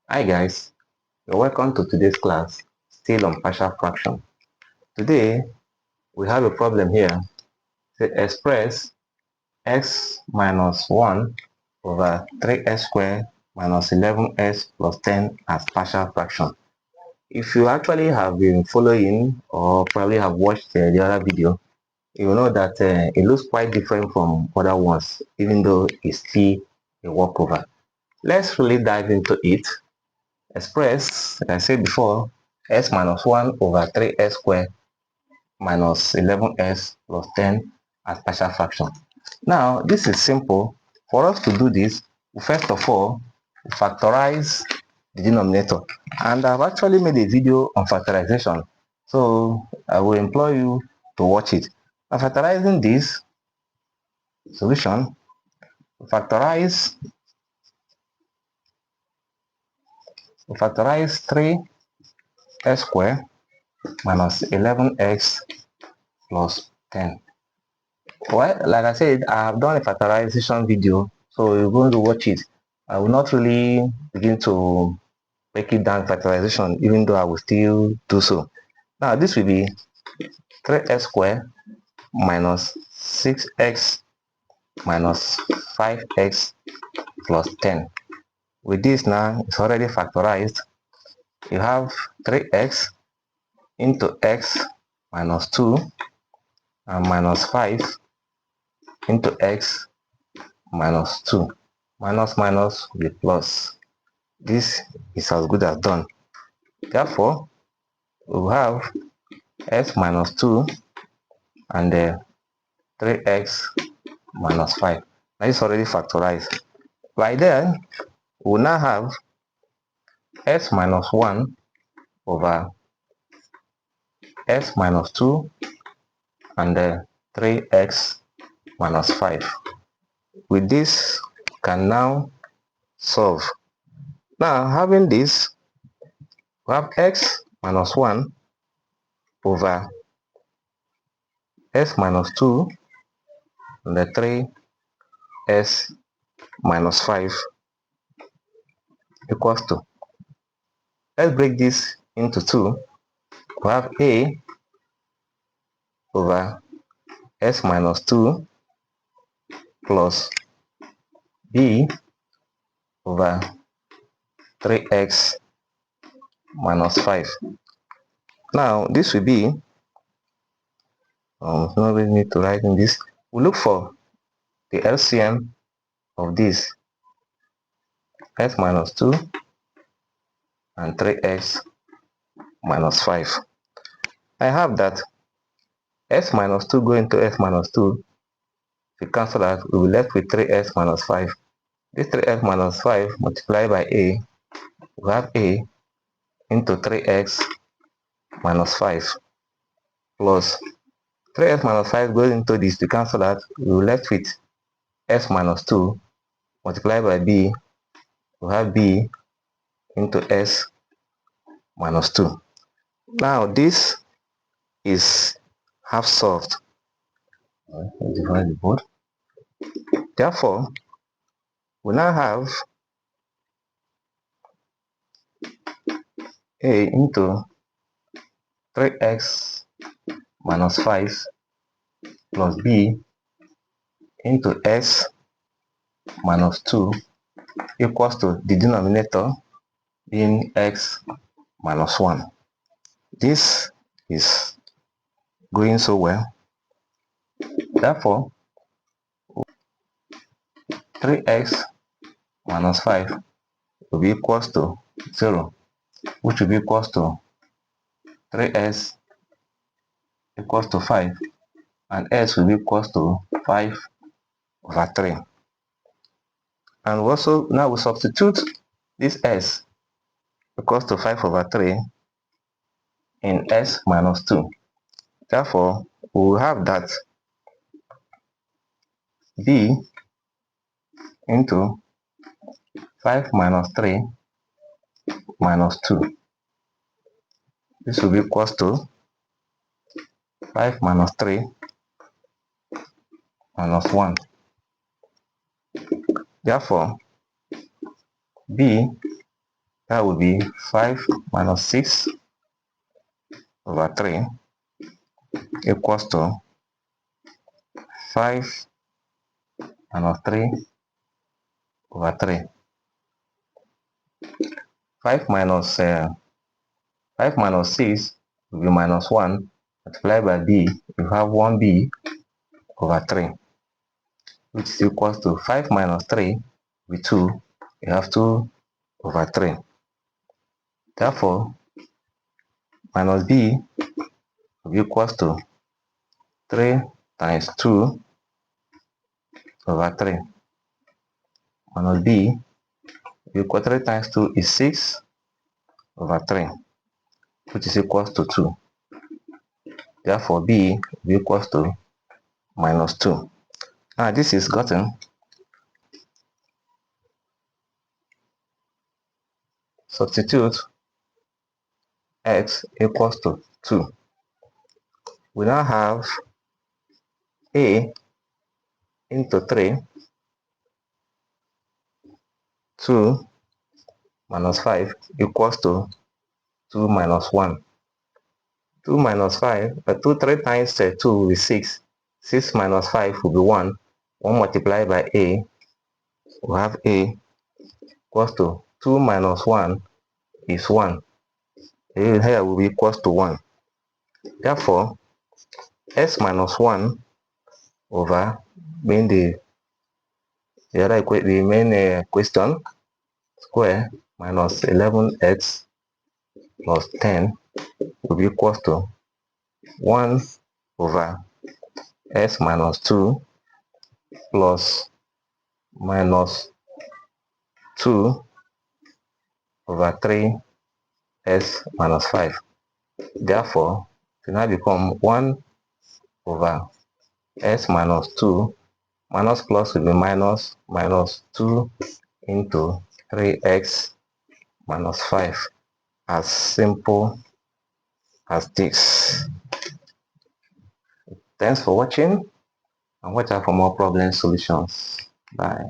Hi guys, you're welcome to today's class, still on partial fraction. Today we have a problem here. Say express x minus 1 over 3x squared minus 11x plus 10 as partial fraction. If you actually have been following or probably have watched the other video, you will know that it looks quite different from other ones, even though it's still a walkover. Let's really dive into it. Express, like I said before, x minus 1 over 3x squared minus 11x plus 10 as partial fraction. Now, this is simple. For us to do this, first of all, factorize the denominator. And I've actually made a video on factorization, so I will implore you to watch it. By factorizing this solution, factorize 3x squared minus 11x plus 10. Well, like I said, I have done a factorization video, so you're going to watch it. I will not really begin to break it down factorization, even though I will still do so. Now this will be 3x squared minus 6x minus 5x plus 10. With this now, it's already factorized. You have 3x into x minus 2 and minus 5 into x minus 2. Minus minus will be plus. This is as good as done. Therefore, we will have x minus 2 and 3x minus 5. Now it's already factorized. By then, we will now have x minus 1 over x minus 2 and 3x minus 5. With this, can now solve. Now, having this, we have x minus 1 over x minus 2 and 3x minus 5 equals to, let's break this into two. We have a over x minus 2 plus b over 3x minus 5. Now this will be, no we need to write in this. We look for the LCM of this, x minus 2 and 3x minus 5. I have that x minus 2 going to x minus 2. If we cancel that, we will be left with 3x minus 5. This 3x minus 5 multiplied by a, we have a into 3x minus 5 plus 3x minus 5 goes into this. To cancel that, we will left with x minus 2 multiplied by b, we have b into s minus 2. Now this is half solved. Let's divide the board. Therefore, we now have a into 3x minus 5 plus b into s minus 2 equals to the denominator being x minus 1. This is going so well. Therefore, 3x minus 5 will be equals to 0, which will be equals to 3s equals to 5, and s will be equals to 5 over 3. And also, now we substitute this s equals to 5 over 3 in s minus 2. Therefore, we will have that b into 5 minus 3 minus 2. This will be equals to 5 minus 3 minus 1. Therefore, b That would be 5 minus 6 over 3 equals to 5 minus 3 over 3. 5 minus 5 minus 6 will be minus 1 multiplied by b. You have 1b over 3, which is equals to 5 minus 3 with 2. You have 2 over 3. Therefore, minus b will be equals to 3 times 2 over 3. Minus b will equal 3 times 2 is 6 over 3, which is equals to 2. Therefore, b will be equals to minus 2. Now, this is gotten. Substitute x equals to 2. We now have a into 3, 2 minus 5 equals to 2 minus 1. 2 minus 5, 3 times 2 is 6. 6 minus 5 will be 1. 1 multiplied by a, we have a equals to 2 minus 1 is 1. Here will be equals to 1. Therefore, x minus 1 over being the main question square minus 11x plus 10 will be equals to 1 over x minus 2 plus minus 2 over 3 x minus 5. Therefore, it now become 1 over x minus 2 minus plus will be minus 2 into 3x minus 5. As simple as this. Thanks for watching, and watch out for more problem solutions. Bye.